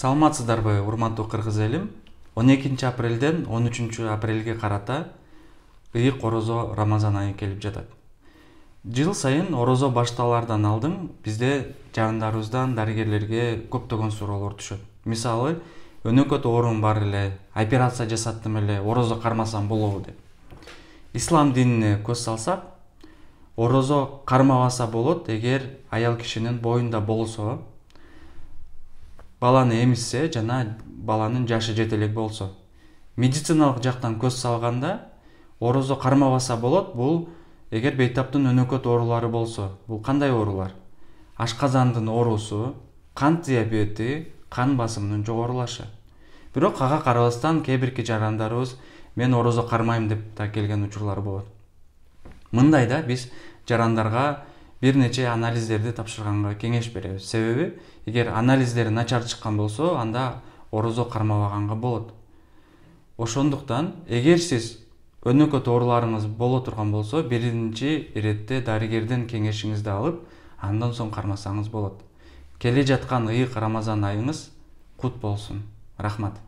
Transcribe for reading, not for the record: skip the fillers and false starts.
Саламатсыздарбы, урматтуу кыргыз элим? 12 апрелден 13 апрелге карата ыйык орозо Рамазан айы келип жатат. Жыл сайын орозо башталаардан алдын бизде жарандарыбыздан дарыгерлерге көптөгөн суроолор түшөт. Мисалы, өнөкөт оорум бар эле, операция жасаттым эле, орозо кармасам болобу деп. Ислам динине көз салсак, орозо кармабаса болот эгер аял кишинин боюнда болсо, баланы эмизсе жана баланын жашы жете элек болсо. Медициналык жактан көз салганда орозо кармабаса болот. Бул эгер бейтаптын өнөкөт оорулары болсо, бул кандай оорулар? Ашказандын оорусу, кант диабети, кан басымынын жогорулашы. Бирок ага карабастан кээ бирки жарандарыбыз мен орозо кармайм деп да келген учурлар болот. Мындайда биз жарандарга бир нече анализдерди тапшырганга кеңеш беребиз. Себеби эгер анализдери начар чыккан болсо, анда орозо кармабаганга болот. Ошондуктан эгер сиз өнөкөт ооруларыңыз боло турган болсо, биринчи иретте дарыгердин кеңешиңизди алып, андан соң кармасаңыз болот. Келе жаткан ыйык Рамазан айыңыз кут болсун. Рахмат.